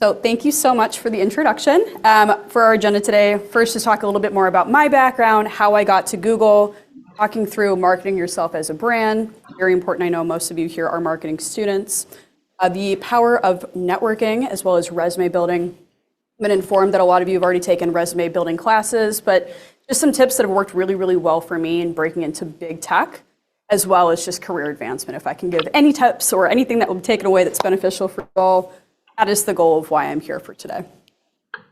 So thank you so much for the introduction. For our agenda today, first to talk a little bit more about my background, how I got to Google, talking through marketing yourself as a brand. Very important, I know most of you here are marketing students. The power of networking as well as resume building. I've been informed that a lot of you have already taken resume building classes, but just some tips that have worked really, really well for me in breaking into big tech, as well as just career advancement. If I can give any tips or anything that will be taken away that's beneficial for you all, that is the goal of why I'm here for today. All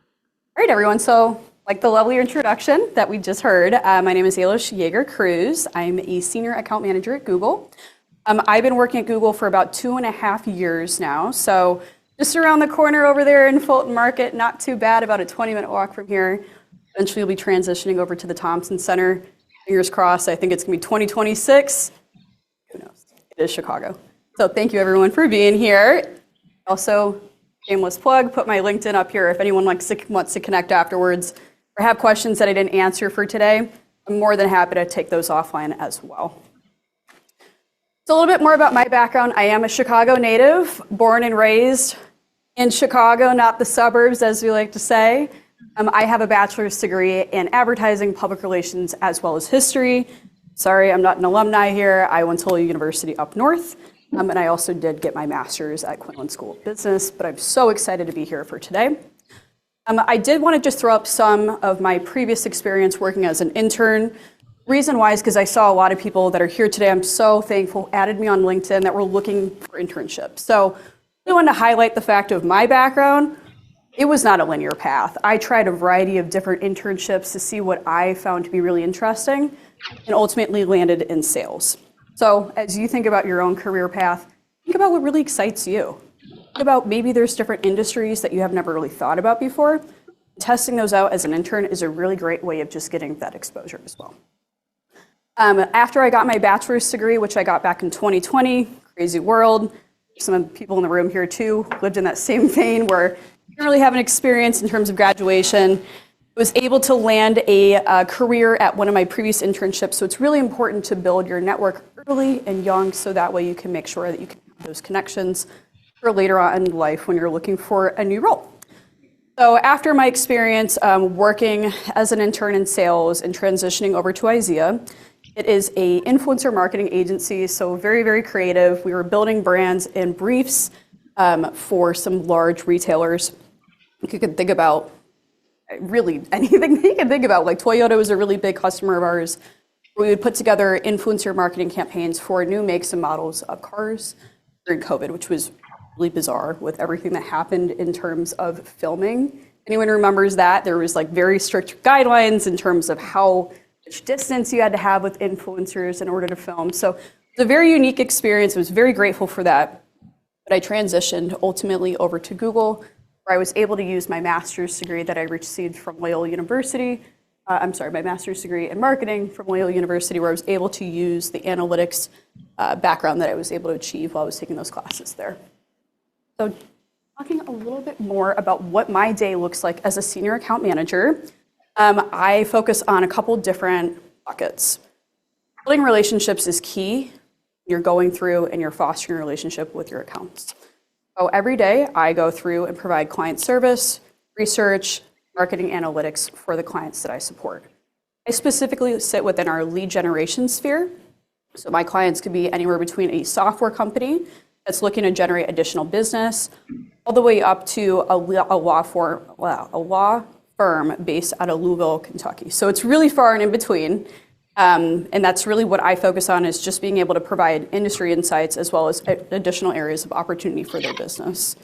right, everyone, so like the lovely introduction that we just heard, my name is Alish Yeager-Cruz. I'm a senior account manager at Google. I've been working at Google for about 2.5 years now, so just around the corner over there in Fulton Market, not too bad, about a 20-minute walk from here. Eventually we'll be transitioning over to the Thompson Center. Fingers crossed, I think it's gonna be 2026. Who knows? It is Chicago. So thank you everyone for being here. Also, shameless plug, put my LinkedIn up here if anyone wants to connect afterwards or have questions that I didn't answer for today. I'm more than happy to take those offline as well. So a little bit more about my background. I am a Chicago native, born and raised in Chicago, not the suburbs as we like to say. I have a bachelor's degree in advertising, public relations, as well as history. Sorry, I'm not an alumni here. I went to a university up north. And I also did get my master's at Quinlan School of Business, but I'm so excited to be here for today. I did want to just throw up some of my previous experience working as an intern. Reason why is because I saw a lot of people that are here today, I'm so thankful, added me on LinkedIn that were looking for internships. So I wanted to highlight the fact of my background. It was not a linear path. I tried a variety of different internships to see what I found to be really interesting and ultimately landed in sales. So as you think about your own career path, think about what really excites you. Think about maybe there's different industries that you have never really thought about before. Testing those out as an intern is a really great way of just getting that exposure as well. After I got my bachelor's degree, which I got back in 2020, crazy world, some of the people in the room here too lived in that same vein where you didn't really have an experience in terms of graduation. I was able to land a career at one of my previous internships, so it's really important to build your network early and young so that way you can make sure that you can have those connections for later on in life when you're looking for a new role. So after my experience working as an intern in sales and transitioning over to IZEA, it is an influencer marketing agency, so very, very creative. We were building brands and briefs for some large retailers. You could think about really anything that you can think about. Like Toyota was a really big customer of ours. We would put together influencer marketing campaigns for new makes and models of cars during COVID, which was really bizarre with everything that happened in terms of filming. Anyone remembers that? There was like very strict guidelines in terms of how much distance you had to have with influencers in order to film. So it's a very unique experience. I was very grateful for that. But I transitioned ultimately over to Google, where I was able to use my master's degree that I received from Loyola University. My master's degree in marketing from Loyola University, where I was able to use the analytics background that I was able to achieve while I was taking those classes there. So talking a little bit more about what my day looks like as a senior account manager, I focus on a couple different buckets. Building relationships is key. You're going through and you're fostering a relationship with your accounts. So every day I go through and provide client service, research, marketing analytics for the clients that I support. I specifically sit within our lead generation sphere. So my clients could be anywhere between a software company that's looking to generate additional business, all the way up to a law firm based out of Louisville, Kentucky. So it's really far and in between. And that's really what I focus on, is just being able to provide industry insights as well as additional areas of opportunity for their business.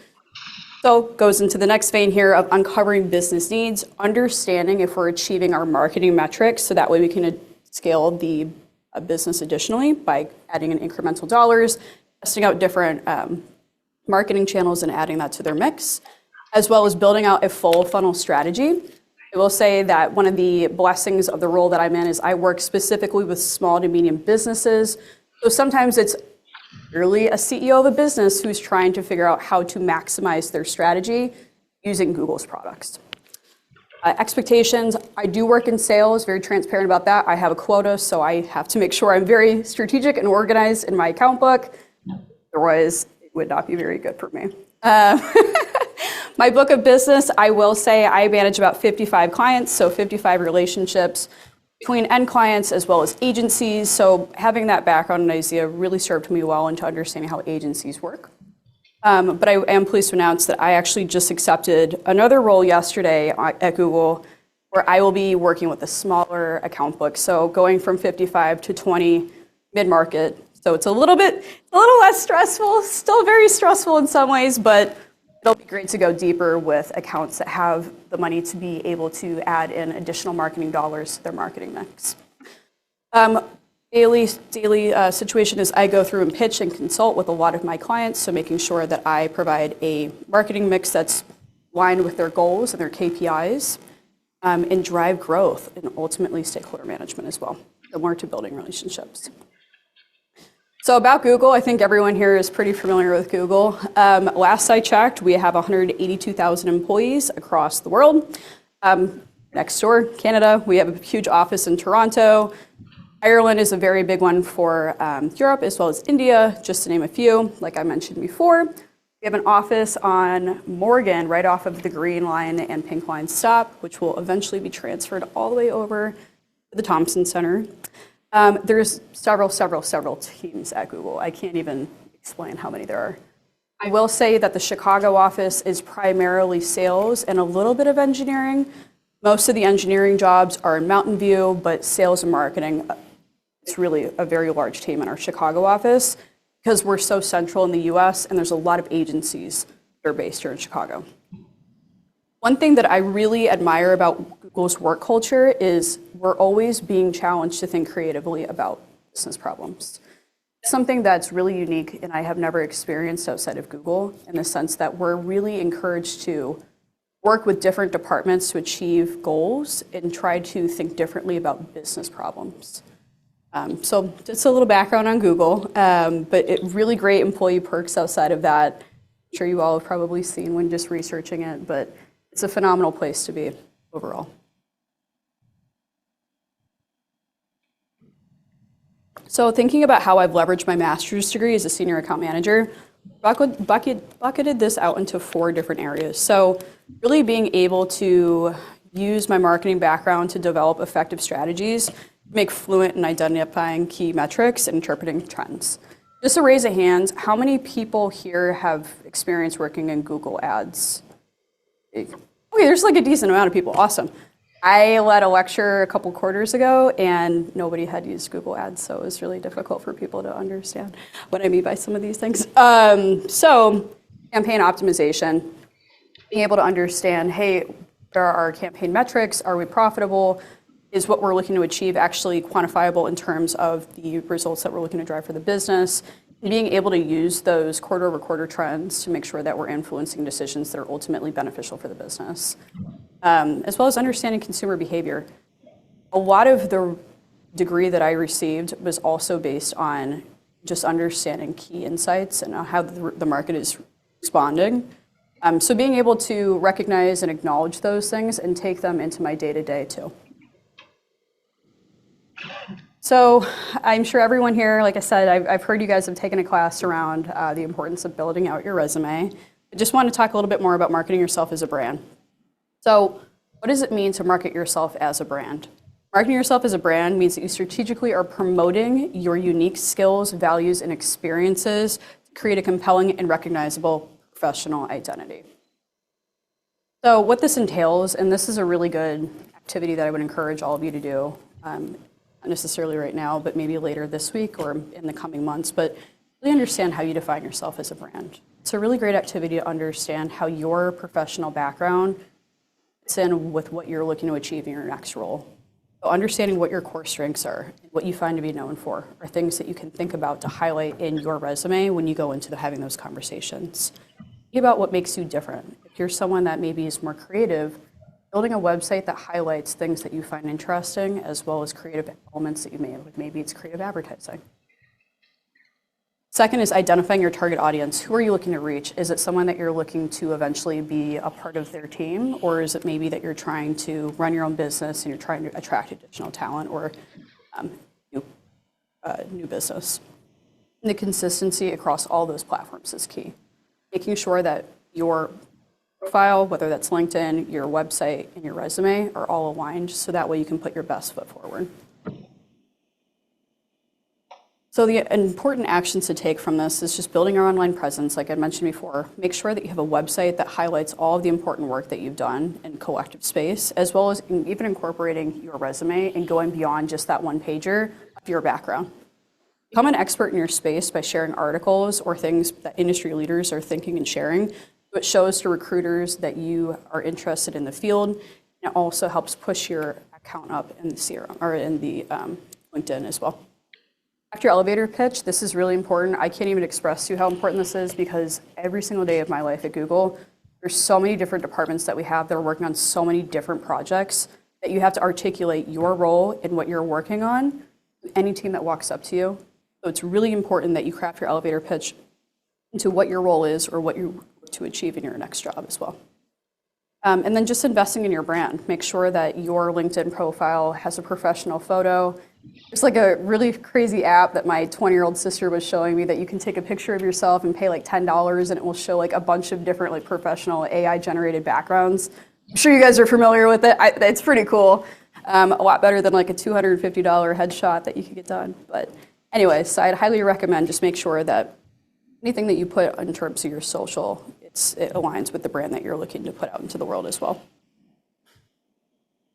So goes into the next vein here of uncovering business needs, understanding if we're achieving our marketing metrics, so that way we can scale the business additionally by adding in incremental dollars, testing out different marketing channels and adding that to their mix, as well as building out a full funnel strategy. I will say that one of the blessings of the role that I'm in is I work specifically with small to medium businesses. So sometimes it's really a CEO of a business who's trying to figure out how to maximize their strategy using Google's products. Expectations, I do work in sales, very transparent about that. I have a quota, so I have to make sure I'm very strategic and organized in my account book. Otherwise, it would not be very good for me. My book of business, I will say I manage about 55 clients, so 55 relationships between end clients as well as agencies. So having that background in IZEA really served me well into understanding how agencies work. But I am pleased to announce that I actually just accepted another role yesterday at Google where I will be working with a smaller account book. So going from 55 to 20 mid-market. So it's a little less stressful, still very stressful in some ways, but it'll be great to go deeper with accounts that have the money to be able to add in additional marketing dollars to their marketing mix. Daily situation is I go through and pitch and consult with a lot of my clients, so making sure that I provide a marketing mix that's aligned with their goals and their KPIs, and drive growth and ultimately stakeholder management as well, similar to building relationships. So about Google, I think everyone here is pretty familiar with Google. Last I checked, we have 182,000 employees across the world. Next door, Canada, we have a huge office in Toronto. Ireland is a very big one for Europe, as well as India, just to name a few, like I mentioned before. We have an office on Morgan, right off of the Green Line and Pink Line stop, which will eventually be transferred all the way over to the Thompson Center. There's several teams at Google. I can't even explain how many there are. I will say that the Chicago office is primarily sales and a little bit of engineering. Most of the engineering jobs are in Mountain View, but sales and marketing, it's really a very large team in our Chicago office because we're so central in the US and there's a lot of agencies that are based here in Chicago. One thing that I really admire about Google's work culture is we're always being challenged to think creatively about business problems. Something that's really unique and I have never experienced outside of Google in the sense that we're really encouraged to work with different departments to achieve goals and try to think differently about business problems. So just a little background on Google, but really great employee perks outside of that. I'm sure you all have probably seen when just researching it, but it's a phenomenal place to be overall. So thinking about how I've leveraged my master's degree as a senior account manager, bucketed this out into 4 different areas. So really being able to use my marketing background to develop effective strategies, make fluent in identifying key metrics and interpreting trends. Just a raise of hands, how many people here have experience working in Google Ads? Okay, there's like a decent amount of people, awesome. I led a lecture a couple quarters ago and nobody had used Google Ads, so it was really difficult for people to understand what I mean by some of these things. So campaign optimization, being able to understand, hey, what are our campaign metrics? Are we profitable? Is what we're looking to achieve actually quantifiable in terms of the results that we're looking to drive for the business? And being able to use those quarter over quarter trends to make sure that we're influencing decisions that are ultimately beneficial for the business. As well as understanding consumer behavior. A lot of the degree that I received was also based on just understanding key insights and how the market is responding. So being able to recognize and acknowledge those things and take them into my day-to-day too. So I'm sure everyone here, like I said, I've heard you guys have taken a class around the importance of building out your resume. I just want to talk a little bit more about marketing yourself as a brand. So what does it mean to market yourself as a brand? Marketing yourself as a brand means that you strategically are promoting your unique skills, values, and experiences to create a compelling and recognizable professional identity. So what this entails, and this is a really good activity that I would encourage all of you to do, not necessarily right now, but maybe later this week or in the coming months, but really understand how you define yourself as a brand. It's a really great activity to understand how your professional background fits in with what you're looking to achieve in your next role. So understanding what your core strengths are, what you find to be known for, are things that you can think about to highlight in your resume when you go into having those conversations. Think about what makes you different. If you're someone that maybe is more creative, building a website that highlights things that you find interesting, as well as creative elements that you may have. Maybe it's creative advertising. Second is identifying your target audience. Who are you looking to reach? Is it someone that you're looking to eventually be a part of their team? Or is it maybe that you're trying to run your own business and you're trying to attract additional talent or new business? And the consistency across all those platforms is key. Making sure that your profile, whether that's LinkedIn, your website, and your resume are all aligned, so that way you can put your best foot forward. So the important actions to take from this is just building your online presence, like I mentioned before. Make sure that you have a website that highlights all of the important work that you've done in collective space, as well as even incorporating your resume and going beyond just that one pager of your background. Become an expert in your space by sharing articles or things that industry leaders are thinking and sharing. It shows to recruiters that you are interested in the field, and it also helps push your account up in the CRM or in the LinkedIn as well. After your elevator pitch, this is really important. I can't even express to you how important this is because every single day of my life at Google, there's so many different departments that we have that are working on so many different projects that you have to articulate your role and what you're working on to any team that walks up to you. So it's really important that you craft your elevator pitch into what your role is or what you want to achieve in your next job as well. And then just investing in your brand. Make sure that your LinkedIn profile has a professional photo. There's like a really crazy app that my 20-year-old sister was showing me that you can take a picture of yourself and pay like $10 and it will show like a bunch of different like professional AI-generated backgrounds. I'm sure you guys are familiar with it. It's pretty cool. A lot better than like a $250 headshot that you could get done. But anyways, so I'd highly recommend just make sure that anything that you put in terms of your social, it aligns with the brand that you're looking to put out into the world as well.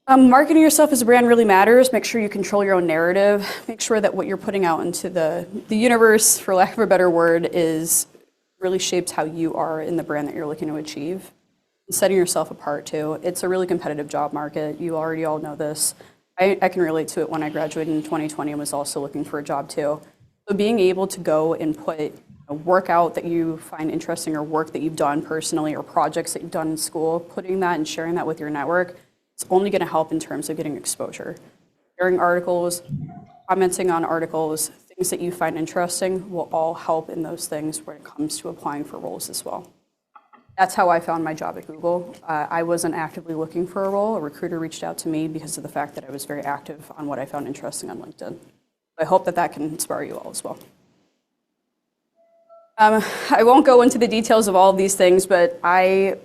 Marketing yourself as a brand really matters. Make sure you control your own narrative. Make sure that what you're putting out into the universe, for lack of a better word, really shapes how you are in the brand that you're looking to achieve. And setting yourself apart too. It's a really competitive job market. You already all know this. I can relate to it when I graduated in 2020 and was also looking for a job too. So being able to go and put work out that you find interesting or work that you've done personally or projects that you've done in school, putting that and sharing that with your network, it's only going to help in terms of getting exposure. Sharing articles, commenting on articles, things that you find interesting will all help in those things when it comes to applying for roles as well. That's how I found my job at Google. I wasn't actively looking for a role. A recruiter reached out to me because of the fact that I was very active on what I found interesting on LinkedIn. I hope that can inspire you all as well. I won't go into the details of all of these things, but in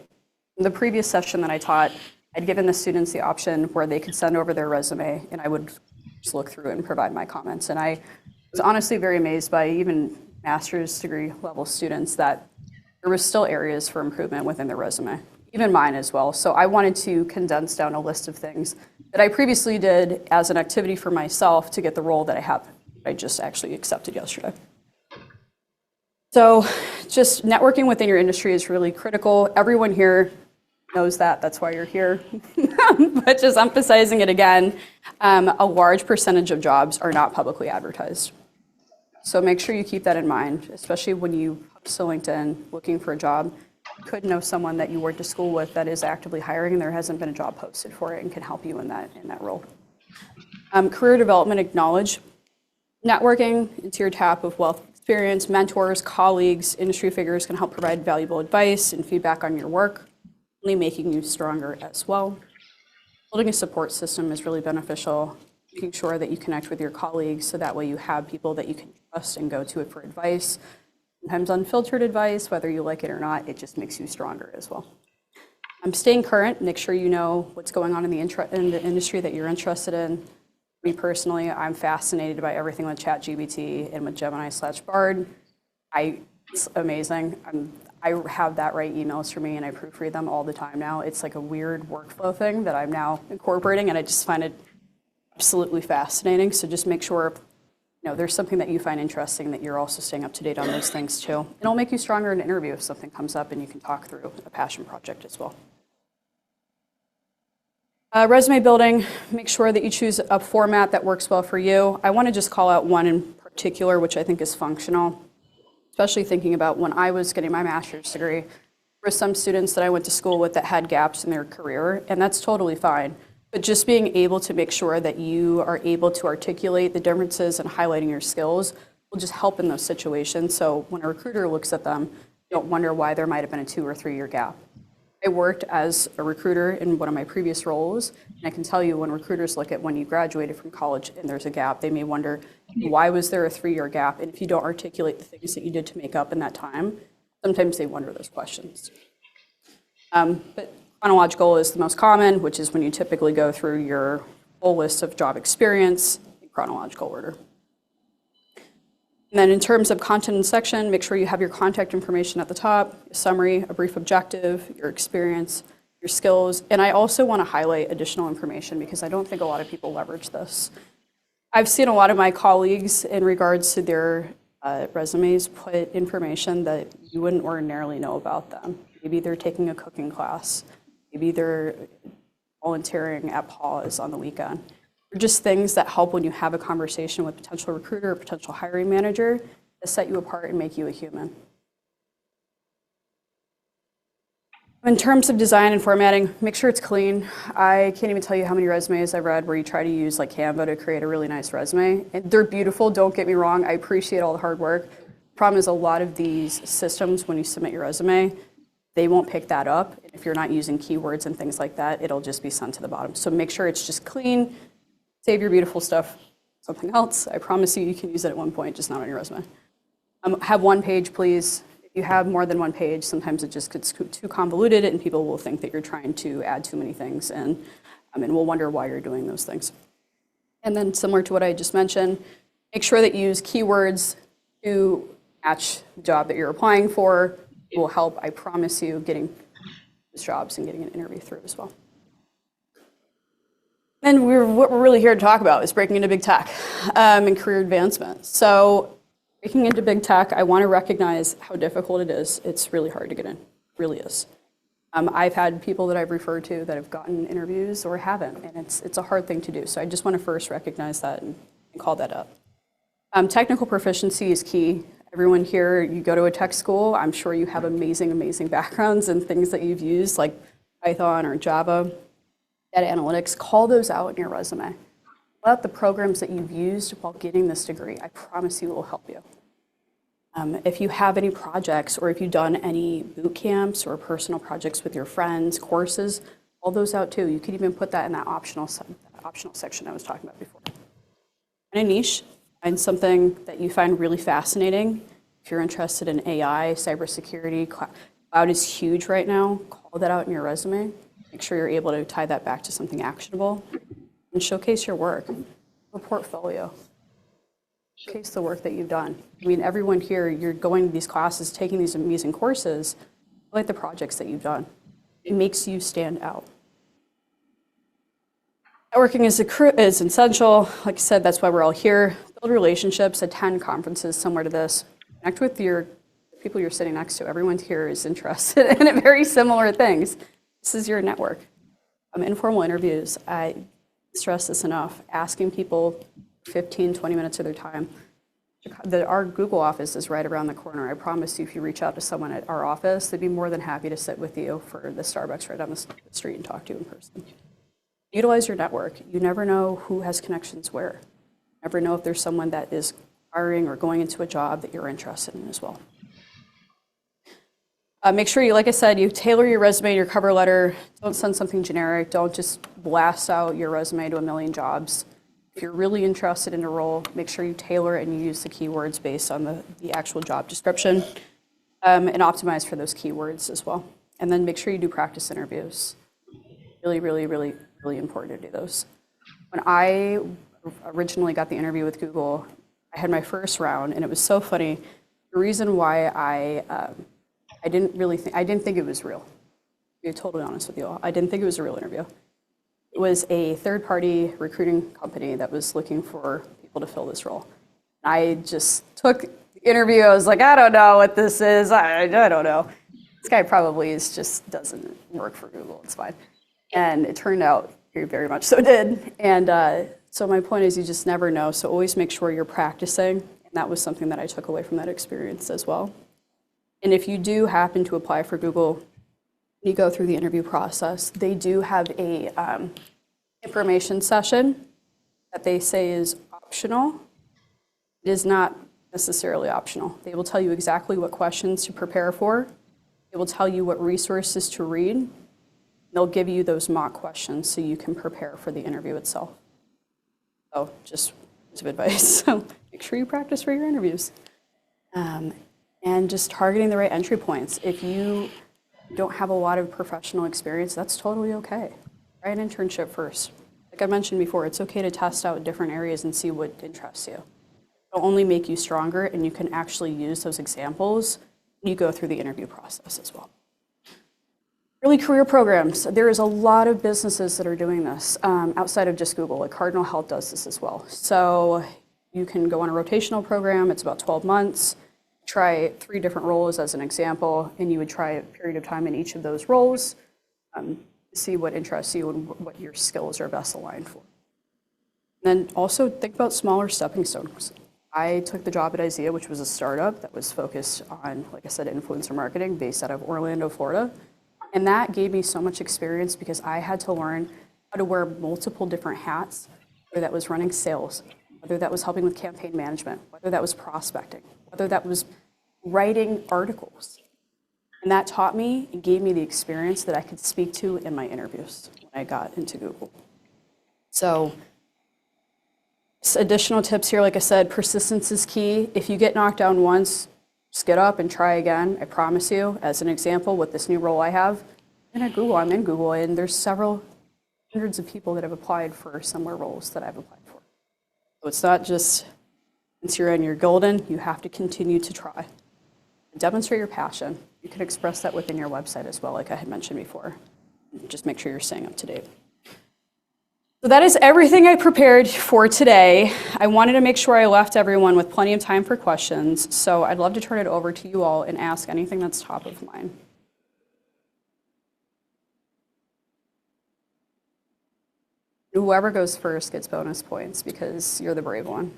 the previous session that I taught, I'd given the students the option where they could send over their resume and I would just look through it and provide my comments. And I was honestly very amazed by even master's degree level students that there was still areas for improvement within their resume, even mine as well. So I wanted to condense down a list of things that I previously did as an activity for myself to get the role that I just actually accepted yesterday. So just networking within your industry is really critical. Everyone here knows that, that's why you're here. But just emphasizing it again, a large percentage of jobs are not publicly advertised. So make sure you keep that in mind, especially when you post to LinkedIn looking for a job. You could know someone that you went to school with that is actively hiring and there hasn't been a job posted for it and can help you in that role. Career development, acknowledge. Networking into your tap of wealth experience, mentors, colleagues, industry figures can help provide valuable advice and feedback on your work, only making you stronger as well. Building a support system is really beneficial, making sure that you connect with your colleagues so that way you have people that you can trust and go to it for advice. Sometimes unfiltered advice, whether you like it or not, it just makes you stronger as well. Staying current, make sure you know what's going on in the industry that you're interested in. Me personally, I'm fascinated by everything with ChatGPT and with Gemini/Bard. It's amazing. I have that write emails for me and I proofread them all the time now. It's like a weird workflow thing that I'm now incorporating and I just find it absolutely fascinating. So just make sure there's something that you find interesting that you're also staying up to date on those things too. It'll make you stronger in an interview if something comes up and you can talk through a passion project as well. Resume building, make sure that you choose a format that works well for you. I want to just call out one in particular, which I think is functional, especially thinking about when I was getting my master's degree. There were some students that I went to school with that had gaps in their career, and that's totally fine. But just being able to make sure that you are able to articulate the differences and highlighting your skills will just help in those situations. So when a recruiter looks at them, you don't wonder why there might have been a 2 or 3 year gap. I worked as a recruiter in one of my previous roles, and I can tell you when recruiters look at when you graduated from college and there's a gap, they may wonder, why was there a 3-year gap? And if you don't articulate the things that you did to make up in that time, sometimes they wonder those questions. But chronological is the most common, which is when you typically go through your full list of job experience in chronological order. And then in terms of content and section, make sure you have your contact information at the top, a summary, a brief objective, your experience, your skills. And I also want to highlight additional information because I don't think a lot of people leverage this. I've seen a lot of my colleagues in regards to their resumes put information that you wouldn't ordinarily know about them. Maybe they're taking a cooking class. Maybe they're volunteering at Pause on the weekend. Or just things that help when you have a conversation with a potential recruiter or potential hiring manager to set you apart and make you a human. In terms of design and formatting, make sure it's clean. I can't even tell you how many resumes I've read where you try to use like Canva to create a really nice resume. And they're beautiful, don't get me wrong. I appreciate all the hard work. Problem is a lot of these systems, when you submit your resume, they won't pick that up. If you're not using keywords and things like that, it'll just be sent to the bottom. So make sure it's just clean. Save your beautiful stuff. Something else, I promise you, you can use it at one point, just not on your resume. Have one page, please. If you have more than one page, sometimes it just gets too convoluted and people will think that you're trying to add too many things and we'll wonder why you're doing those things. And then similar to what I just mentioned, make sure that you use keywords to match the job that you're applying for. It will help, I promise you, getting those jobs and getting an interview through as well. And what we're really here to talk about is breaking into big tech and career advancement. So breaking into big tech, I want to recognize how difficult it is. It's really hard to get in, it really is. I've had people that I've referred to that have gotten interviews or haven't, and it's a hard thing to do. So I just want to first recognize that and call that up. Technical proficiency is key. Everyone here, you go to a tech school, I'm sure you have amazing, amazing backgrounds and things that you've used like Python or Java, data analytics. Call those out in your resume. About the programs that you've used while getting this degree. I promise you it will help you. If you have any projects or if you've done any boot camps or personal projects with your friends, courses, all those out too. You could even put that in that optional section I was talking about before. And a niche, find something that you find really fascinating. If you're interested in AI, cybersecurity, cloud is huge right now. Call that out in your resume. Make sure you're able to tie that back to something actionable. And showcase your work, a portfolio. Showcase the work that you've done. I mean, everyone here, you're going to these classes, taking these amazing courses, like the projects that you've done. It makes you stand out. Networking is essential. Like I said, that's why we're all here. Build relationships, attend conferences similar to this. Connect with your people you're sitting next to. Everyone here is interested in very similar things. This is your network. Informal interviews. I stress this enough, asking people 15, 20 minutes of their time. Our Google office is right around the corner. I promise you, if you reach out to someone at our office, they'd be more than happy to sit with you for the Starbucks right down the street and talk to you in person. Utilize your network. You never know who has connections where. You never know if there's someone that is hiring or going into a job that you're interested in as well. Make sure you, like I said, you tailor your resume and your cover letter. Don't send something generic. Don't just blast out your resume to a million jobs. If you're really interested in a role, make sure you tailor it and you use the keywords based on the actual job description and optimize for those keywords as well. And then make sure you do practice interviews. Really, really, really, really important to do those. When I originally got the interview with Google, I had my first round, and it was so funny. The reason why I didn't think it was real. To be totally honest with you all. I didn't think it was a real interview. It was a third-party recruiting company that was looking for people to fill this role. I just took the interview. I was like, I don't know what this is. I don't know. This guy probably doesn't work for Google. It's fine. And it turned out he very much so did. And so my point is you just never know. So always make sure you're practicing. And that was something that I took away from that experience as well. And if you do happen to apply for Google, you go through the interview process, they do have a information session that they say is optional. It is not necessarily optional. They will tell you exactly what questions to prepare for. They will tell you what resources to read. They'll give you those mock questions so you can prepare for the interview itself. So just some advice. So make sure you practice for your interviews. And just targeting the right entry points. If you don't have a lot of professional experience, that's totally okay. Try an internship first. Like I mentioned before, it's okay to test out different areas and see what interests you. It'll only make you stronger, and you can actually use those examples when you go through the interview process as well. Early career programs. There is a lot of businesses that are doing this outside of just Google. Like Cardinal Health does this as well. So you can go on a rotational program. It's about 12 months. Try 3 different roles as an example, and you would try a period of time in each of those roles, see what interests you and what your skills are best aligned for. And then also think about smaller stepping stones. I took the job at IZEA, which was a startup that was focused on, like I said, influencer marketing based out of Orlando, Florida. And that gave me so much experience because I had to learn how to wear multiple different hats, whether that was running sales, whether that was helping with campaign management, whether that was prospecting, whether that was writing articles. And that taught me and gave me the experience that I could speak to in my interviews when I got into Google. So additional tips here, like I said, persistence is key. If you get knocked down once, just get up and try again. I promise you, as an example, with this new role I have, I'm in Google, and there's several hundreds of people that have applied for similar roles that I've applied for. So it's not just, once you're in, you're golden, you have to continue to try. Demonstrate your passion. You can express that within your website as well, like I had mentioned before. Just make sure you're staying up to date. So that is everything I prepared for today. I wanted to make sure I left everyone with plenty of time for questions, so I'd love to turn it over to you all and ask anything that's top of mind. Whoever goes first gets bonus points because you're the brave one.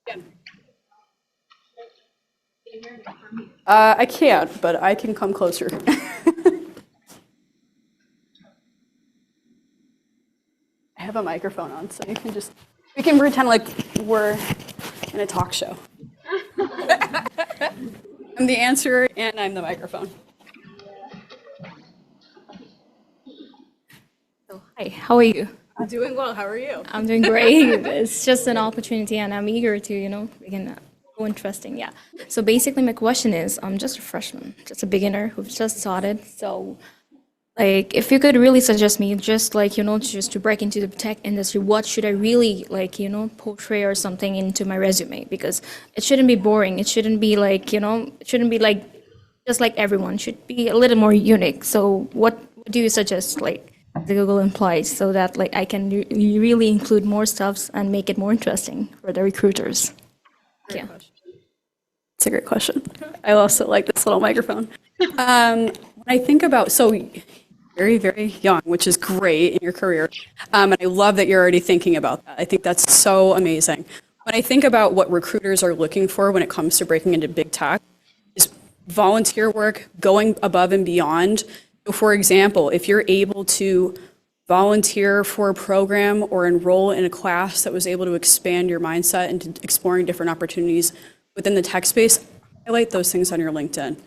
Yeah. I can't, but I can come closer. I have a microphone on, so you can we can pretend like we're in a talk show. I'm the answerer and I'm the microphone. So, hi, how are you? I'm doing well, how are you? I'm doing great. It's just an opportunity and I'm eager to, begin go interesting, yeah. So basically my question is, I'm just a freshman, just a beginner who's just started. So like, if you could really suggest me just just to break into the tech industry, what should I really portray or something into my resume? Because it shouldn't be boring. It shouldn't be it shouldn't be like just like everyone. It should be a little more unique. So what do you suggest the Google implies so that I can really include more stuffs and make it more interesting for the recruiters? Great question. It's a great question. I also like this little microphone. When I think about, very, very young, which is great in your career. And I love that you're already thinking about that. I think that's so amazing. When I think about what recruiters are looking for when it comes to breaking into big tech, is volunteer work, going above and beyond. So for example, if you're able to volunteer for a program or enroll in a class that was able to expand your mindset into exploring different opportunities within the tech space, highlight those things on your LinkedIn.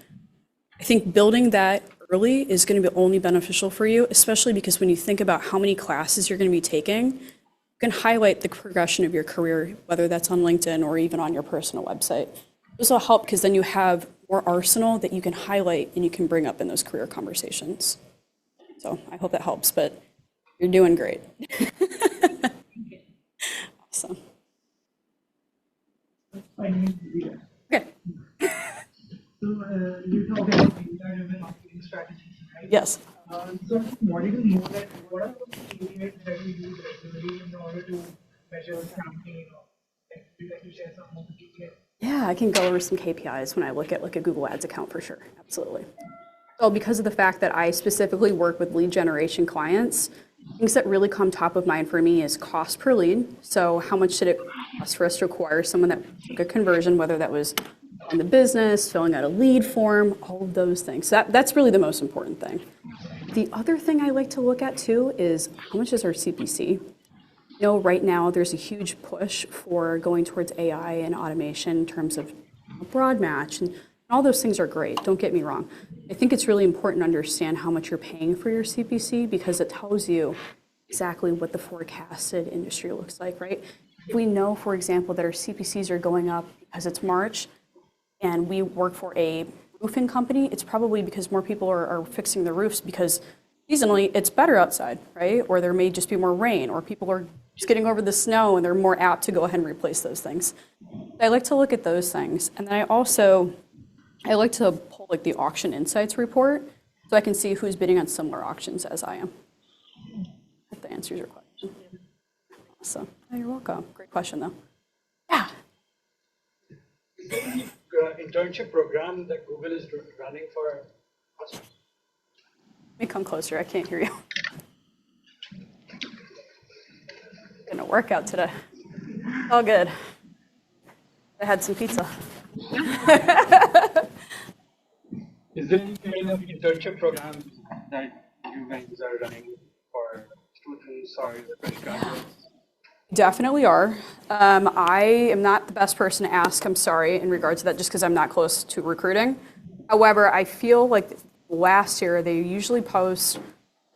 I think building that early is going to be only beneficial for you, especially because when you think about how many classes you're going to be taking, you can highlight the progression of your career, whether that's on LinkedIn or even on your personal website. This will help because then you have more arsenal that you can highlight and you can bring up in those career conversations. So I hope that helps, but you're doing great. Awesome. Okay. So you talk about data-driven marketing strategies, right? Yes. So I wanted to know that what are those KPIs that you use regularly in order to measure campaign or would you like to share some of the KPIs? Yeah, I can go over some KPIs when I look at a Google Ads account for sure. Absolutely. So because of the fact that I specifically work with lead generation clients, things that really come top of mind for me is cost per lead. So how much did it cost for us to acquire someone that took a conversion, whether that was on the business, filling out a lead form, all of those things. So that's really the most important thing. The other thing I like to look at too is how much is our CPC? Right now there's a huge push for going towards AI and automation in terms of broad match, and all those things are great, don't get me wrong. I think it's really important to understand how much you're paying for your CPC because it tells you exactly what the forecasted industry looks like, right? If we know, for example, that our CPCs are going up because it's March, and we work for a roofing company, it's probably because more people are fixing the roofs because seasonally it's better outside, right? Or there may just be more rain, or people are just getting over the snow and they're more apt to go ahead and replace those things. I like to look at those things. And then I like to pull like the auction insights report so I can see who's bidding on similar auctions as I am. If that answers your question. So, you're welcome. Great question though. Yeah. Internship program that Google is running for us. Let me come closer. I can't hear you. Gonna work out today. All good. I had some pizza. Is there any kind of internship program that you guys are running for students or fresh graduates? Definitely are. I am not the best person to ask, I'm sorry, in regards to that, just because I'm not close to recruiting. However, I feel like last year they usually post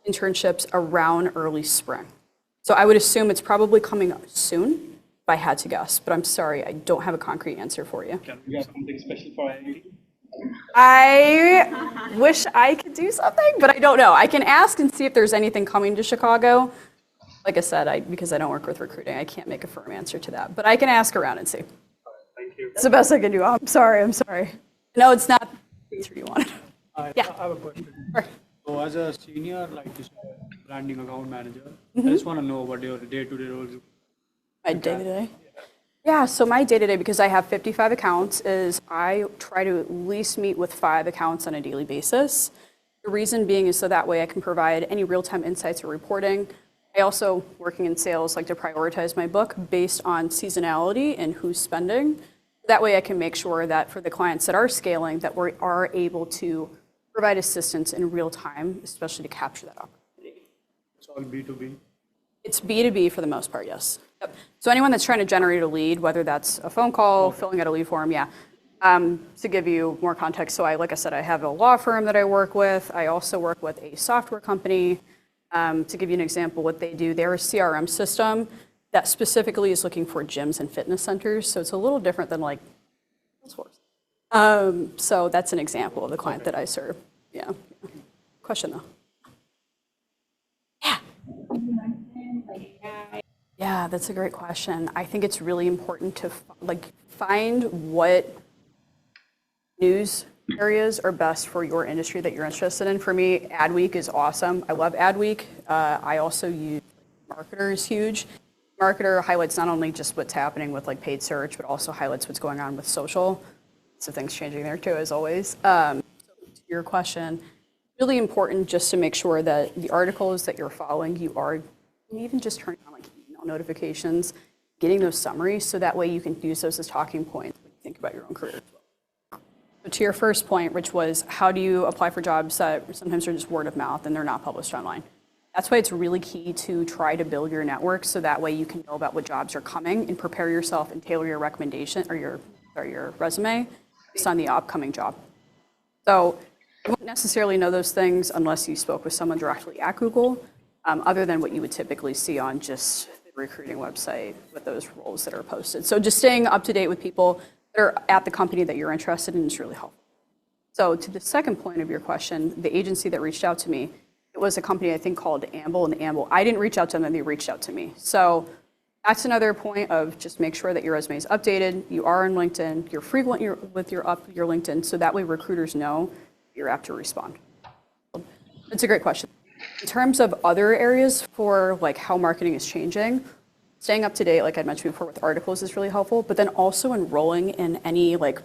internships around early spring. So I would assume it's probably coming up soon, if I had to guess. But I'm sorry, I don't have a concrete answer for you. Can we have something special for IIT? I wish I could do something, but I don't know. I can ask and see if there's anything coming to Chicago. Like I said, because I don't work with recruiting, I can't make a firm answer to that. But I can ask around and see. Thank you. It's the best I can do. I'm sorry. No, it's not the answer you wanted. Yeah. I have a question. Sure. So as a senior, like you said, branding account manager, I just want to know what your day-to-day roles. My day-to-day? Yeah, so my day-to-day, because I have 55 accounts, is I try to at least meet with 5 accounts on a daily basis. The reason being is so that way I can provide any real-time insights or reporting. I also, working in sales, like to prioritize my book based on seasonality and who's spending. That way I can make sure that for the clients that are scaling, that we are able to provide assistance in real time, especially to capture that opportunity. It's all B2B. It's B2B for the most part, yes. Yep. So anyone that's trying to generate a lead, whether that's a phone call, filling out a lead form, yeah. To give you more context, so like I said, I have a law firm that I work with. I also work with a software company. To give you an example, what they do, they're a CRM system that specifically is looking for gyms and fitness centers. So it's a little different than like Salesforce. So that's an example of the client that I serve. Yeah. Question though. Yeah. Yeah, that's a great question. I think it's really important to find what news areas are best for your industry that you're interested in. For me, Adweek is awesome. I love Adweek. I also use Marketer is huge. Marketer highlights not only just what's happening with like paid search, but also highlights what's going on with social. So things changing there too, as always. So to your question, really important just to make sure that the articles that you're following, you are even just turning on like email notifications, getting those summaries, so that way you can use those as talking points when you think about your own career. So to your first point, which was how do you apply for jobs that sometimes are just word of mouth and they're not published online? That's why it's really key to try to build your network so that way you can know about what jobs are coming and prepare yourself and tailor your recommendation or your resume based on the upcoming job. So you won't necessarily know those things unless you spoke with someone directly at Google, other than what you would typically see on just the recruiting website with those roles that are posted. So just staying up to date with people that are at the company that you're interested in is really helpful. So to the second point of your question, the agency that reached out to me, it was a company I think called Amble, and Amble, I didn't reach out to them, they reached out to me. So that's another point of just make sure that your resume is updated, you are on LinkedIn, you're frequent with your LinkedIn, so that way recruiters know you're apt to respond. That's a great question. In terms of other areas for like how marketing is changing, staying up to date, like I mentioned before with articles is really helpful, but then also enrolling in any like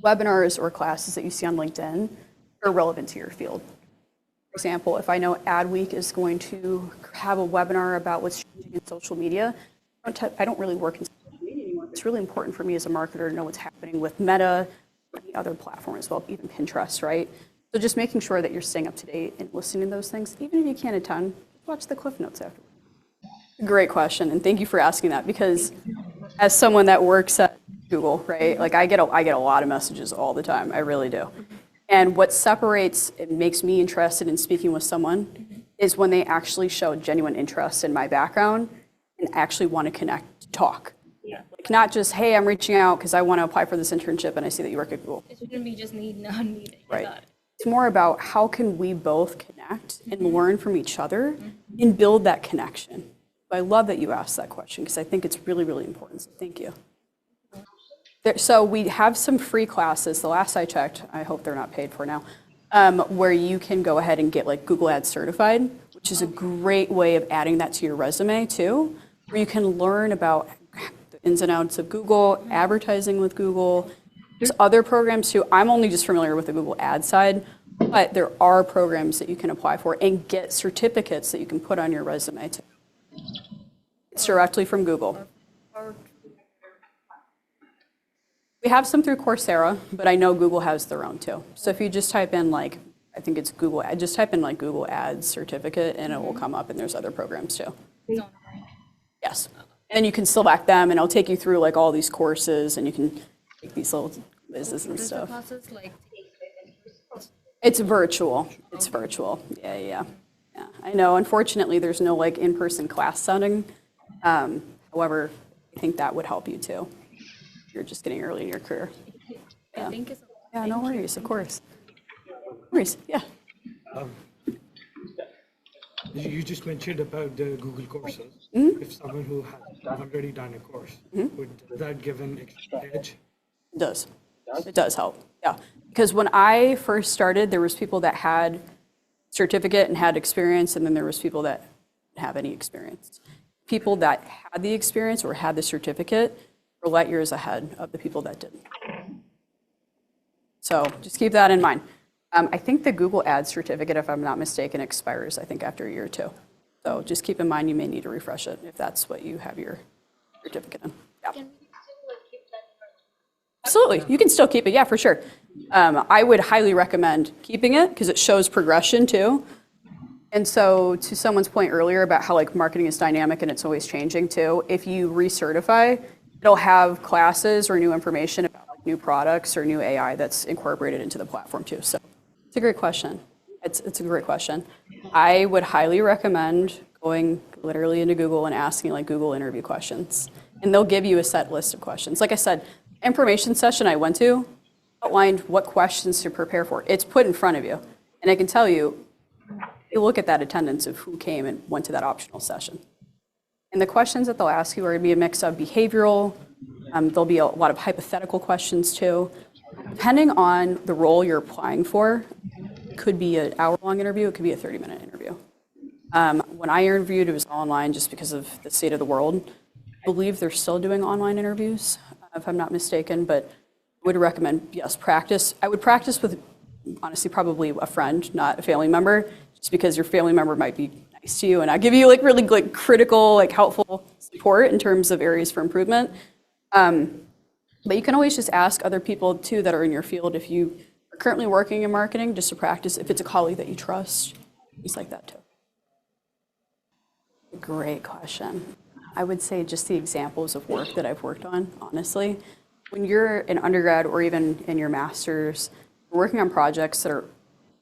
webinars or classes that you see on LinkedIn that are relevant to your field. For example, if I know Adweek is going to have a webinar about what's changing in social media, I don't really work in social media anymore. It's really important for me as a marketer to know what's happening with Meta, any other platform as well, even Pinterest, right? So just making sure that you're staying up to date and listening to those things, even if you can't attend, watch the Cliff Notes afterwards. Great question, and thank you for asking that, because as someone that works at Google, right, like I get a lot of messages all the time, I really do. And what separates and makes me interested in speaking with someone is when they actually show genuine interest in my background and actually want to connect, talk. Like not just, hey, I'm reaching out because I want to apply for this internship and I see that you work at Google. It shouldn't be just need, not need. Right. Got it. It's more about how can we both connect and learn from each other and build that connection. I love that you asked that question because I think it's really, really important. So thank you. So we have some free classes. The last I checked, I hope they're not paid for now, where you can go ahead and get like Google Ads certified, which is a great way of adding that to your resume too, where you can learn about the ins and outs of Google, advertising with Google. There's other programs too. I'm only just familiar with the Google Ads side, but there are programs that you can apply for and get certificates that you can put on your resume too. It's directly from Google. We have some through Coursera, but I know Google has their own too. So if you just type in like, I think it's Google, just type in like Google Ads certificate and it will come up, and there's other programs too. Yes. And then you can select them and it'll take you through like all these courses and you can take these little quizzes and stuff. Classes like It's virtual. It's virtual. Yeah. I know, unfortunately, there's no like in-person class setting. However, I think that would help you too. You're just getting early in your career. I think it's Yeah, no worries, of course. No worries, yeah. You just mentioned about the Google courses. If someone who has already done a course, would that give an extra edge? It does. It does help, yeah. Because when I first started, there was people that had certificate and had experience, and then there was people that didn't have any experience. People that had the experience or had the certificate were light years ahead of the people that didn't. So just keep that in mind. I think the Google Ads certificate, if I'm not mistaken, expires, I think, after a year or two. So just keep in mind you may need to refresh it if that's what you have your certificate in. Yeah. Can we still like keep that in Absolutely, you can still keep it, yeah, for sure. I would highly recommend keeping it because it shows progression too. And so to someone's point earlier about how like marketing is dynamic and it's always changing too, if you recertify, it'll have classes or new information about like new products or new AI that's incorporated into the platform too. So it's a great question. It's a great question. I would highly recommend going literally into Google and asking like Google interview questions. And they'll give you a set list of questions. Like I said, information session I went to outlined what questions to prepare for. It's put in front of you. And I can tell you, you look at that attendance of who came and went to that optional session. And the questions that they'll ask you are going to be a mix of behavioral. There'll be a lot of hypothetical questions too. Depending on the role you're applying for, it could be an hour-long interview, it could be a 30-minute interview. When I interviewed, it was online just because of the state of the world. I believe they're still doing online interviews, if I'm not mistaken, but I would recommend, yes, practice. I would practice with, honestly, probably a friend, not a family member, just because your family member might be nice to you and not give you like really like critical, like helpful support in terms of areas for improvement. But you can always just ask other people too that are in your field if you are currently working in marketing, just to practice, if it's a colleague that you trust, things like that too. Great question. I would say just the examples of work that I've worked on, honestly. When you're an undergrad or even in your master's, you're working on projects that are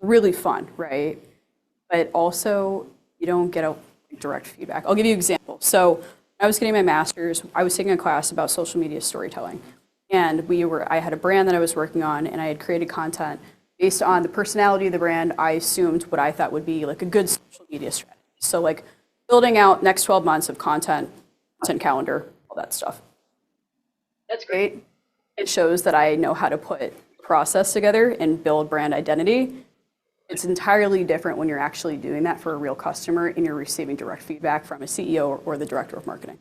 really fun, right? But also you don't get a direct feedback. I'll give you an example. So when I was getting my master's, I was taking a class about social media storytelling. And I had a brand that I was working on, and I had created content based on the personality of the brand. I assumed what I thought would be like a good social media strategy. So like building out next 12 months of content calendar, all that stuff. That's great. It shows that I know how to put process together and build brand identity. It's entirely different when you're actually doing that for a real customer and you're receiving direct feedback from a CEO or the director of marketing.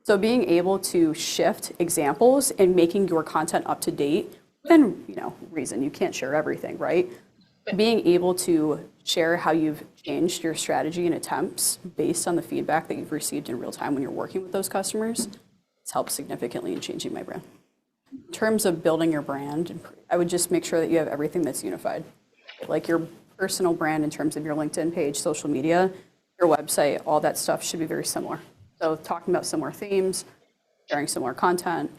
So being able to shift examples and making your content up to date, within reason, you can't share everything, right? Being able to share how you've changed your strategy and attempts based on the feedback that you've received in real time when you're working with those customers, it's helped significantly in changing my brand. In terms of building your brand, I would just make sure that you have everything that's unified. Like your personal brand in terms of your LinkedIn page, social media, your website, all that stuff should be very similar. So talking about similar themes, sharing similar content,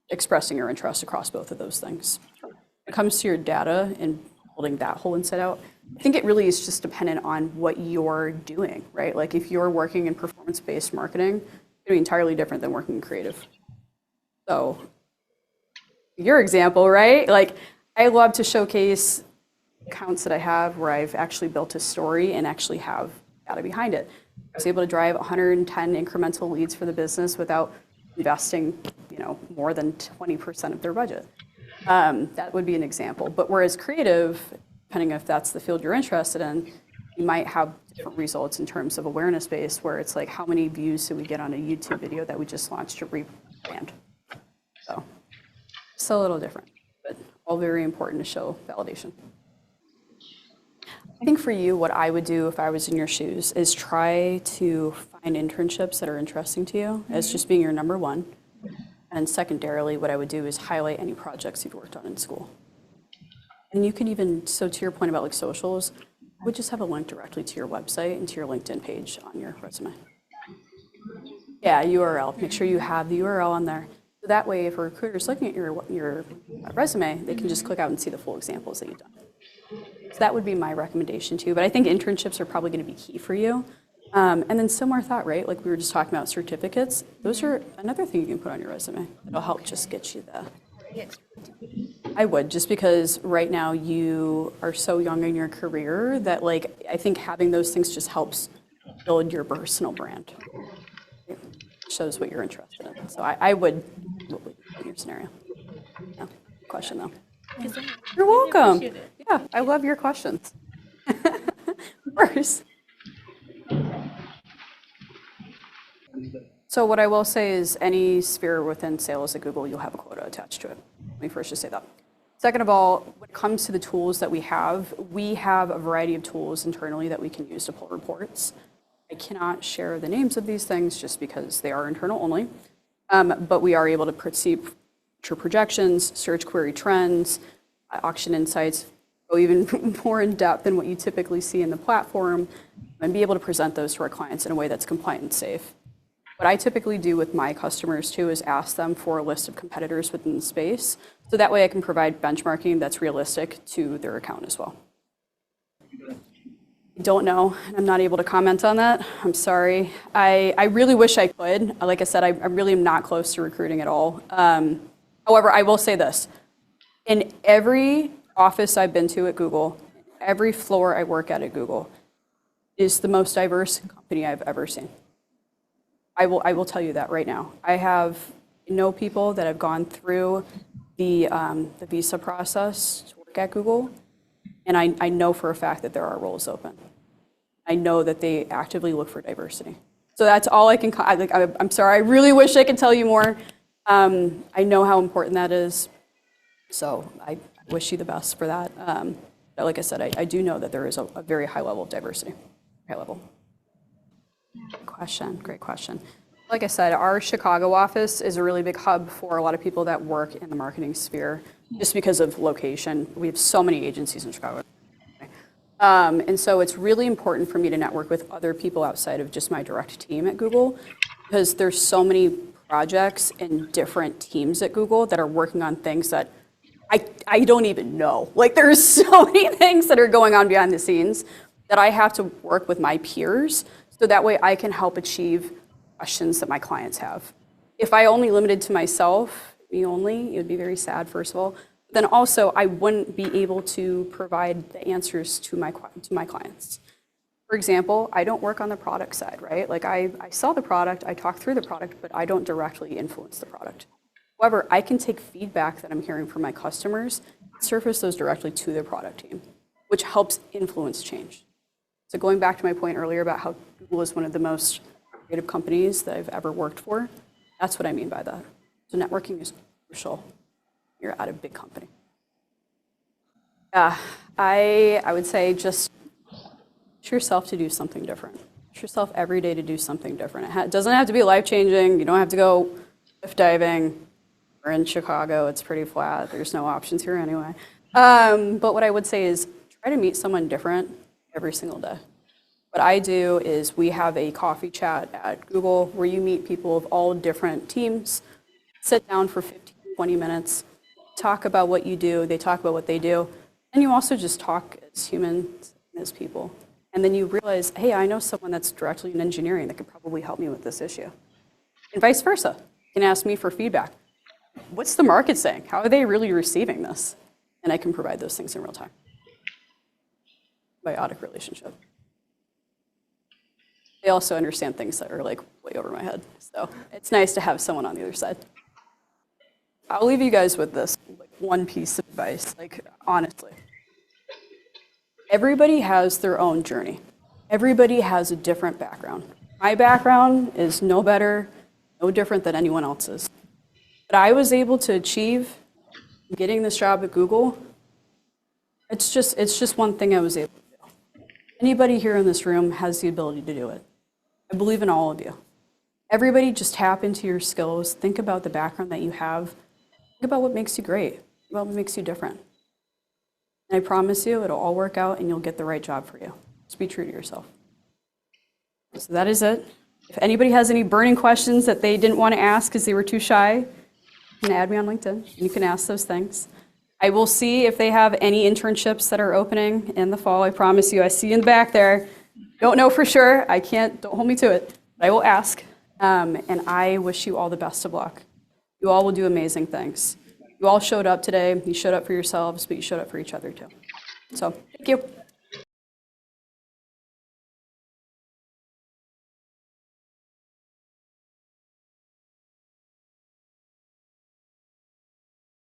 expressing your interest across both of those things. When it comes to your data and building that whole inside out, I think it really is just dependent on what you're doing, right? Like if you're working in performance-based marketing, it's going to be entirely different than working in creative. So your example, right? Like, I love to showcase accounts that I have where I've actually built a story and actually have data behind it. I was able to drive 110 incremental leads for the business without investing, more than 20% of their budget. That would be an example. But whereas creative, depending if that's the field you're interested in, you might have different results in terms of awareness base, where it's like, how many views did we get on a YouTube video that we just launched to rebrand? So it's a little different, but all very important to show validation. I think for you, what I would do if I was in your shoes is try to find internships that are interesting to you as just being your number one. And secondarily, what I would do is highlight any projects you've worked on in school. And you can even, so to your point about like socials, I would just have a link directly to your website and to your LinkedIn page on your resume. Yeah, URL. Make sure you have the URL on there. So that way, if a recruiter's looking at your resume, they can just click out and see the full examples that you've done. So that would be my recommendation too. But I think internships are probably going to be key for you. And then similar thought, right? Like we were just talking about certificates. Those are another thing you can put on your resume. It'll help just get you the. I would, just because right now you are so young in your career that like, I think having those things just helps build your personal brand. It shows what you're interested in. So I would in your scenario. Yeah. Question though. You're welcome. Yeah, I love your questions. Of course. So what I will say is any sphere within sales at Google, you'll have a quota attached to it. Let me first just say that. Second of all, when it comes to the tools that we have a variety of tools internally that we can use to pull reports. I cannot share the names of these things just because they are internal only, but we are able to perceive future projections, search query trends, auction insights, go even more in depth than what you typically see in the platform, and be able to present those to our clients in a way that's compliant and safe. What I typically do with my customers too is ask them for a list of competitors within the space, so that way I can provide benchmarking that's realistic to their account as well. I don't know, and I'm not able to comment on that. I'm sorry. I really wish I could. Like I said, I really am not close to recruiting at all. However, I will say this. In every office I've been to at Google, every floor I work at Google, is the most diverse company I've ever seen. I will tell you that right now. I know people that have gone through the visa process to work at Google, and I know for a fact that there are roles open. I know that they actively look for diversity. So that's all I can. I'm sorry. I really wish I could tell you more. I know how important that is. So I wish you the best for that. But like I said, I do know that there is a very high level of diversity. High level. Great question. Like I said, our Chicago office is a really big hub for a lot of people that work in the marketing sphere, just because of location. We have so many agencies in Chicago. And so it's really important for me to network with other people outside of just my direct team at Google, because there's so many projects and different teams at Google that are working on things that I don't even know. Like there's so many things that are going on behind the scenes that I have to work with my peers, so that way I can help achieve questions that my clients have. If I only limited to myself, me only, it would be very sad, first of all. Then also I wouldn't be able to provide the answers to my clients. For example, I don't work on the product side, right? Like I sell the product, I talk through the product, but I don't directly influence the product. However, I can take feedback that I'm hearing from my customers, surface those directly to their product team, which helps influence change. So going back to my point earlier about how Google is one of the most creative companies that I've ever worked for, that's what I mean by that. So networking is crucial. You're at a big company. Yeah, I would say just push yourself to do something different. Push yourself every day to do something different. It doesn't have to be life-changing. You don't have to go cliff diving. We're in Chicago. It's pretty flat. There's no options here anyway. But what I would say is try to meet someone different every single day. What I do is we have a coffee chat at Google where you meet people of all different teams, sit down for 15, 20 minutes, talk about what you do, they talk about what they do, and you also just talk as humans, as people. And then you realize, hey, I know someone that's directly in engineering that could probably help me with this issue. And vice versa. You can ask me for feedback. what's the market saying? How are they really receiving this? And I can provide those things in real time. Biotic relationship. They also understand things that are like way over my head. So it's nice to have someone on the other side. I'll leave you guys with this, like one piece of advice, like honestly. Everybody has their own journey. Everybody has a different background. My background is no better, no different than anyone else's. But I was able to achieve getting this job at Google. It's just one thing I was able to do. Anybody here in this room has the ability to do it. I believe in all of you. Everybody just tap into your skills. Think about the background that you have. Think about what makes you great, about what makes you different. And I promise you, it'll all work out and you'll get the right job for you. Just be true to yourself. So that is it. If anybody has any burning questions that they didn't want to ask because they were too shy, you can add me on LinkedIn. You can ask those things. I will see if they have any internships that are opening in the fall. I promise you, I see you in the back there. Don't know for sure. I can't, don't hold me to it. But I will ask. And I wish you all the best of luck. You all will do amazing things. You all showed up today. You showed up for yourselves, but you showed up for each other too. So thank you.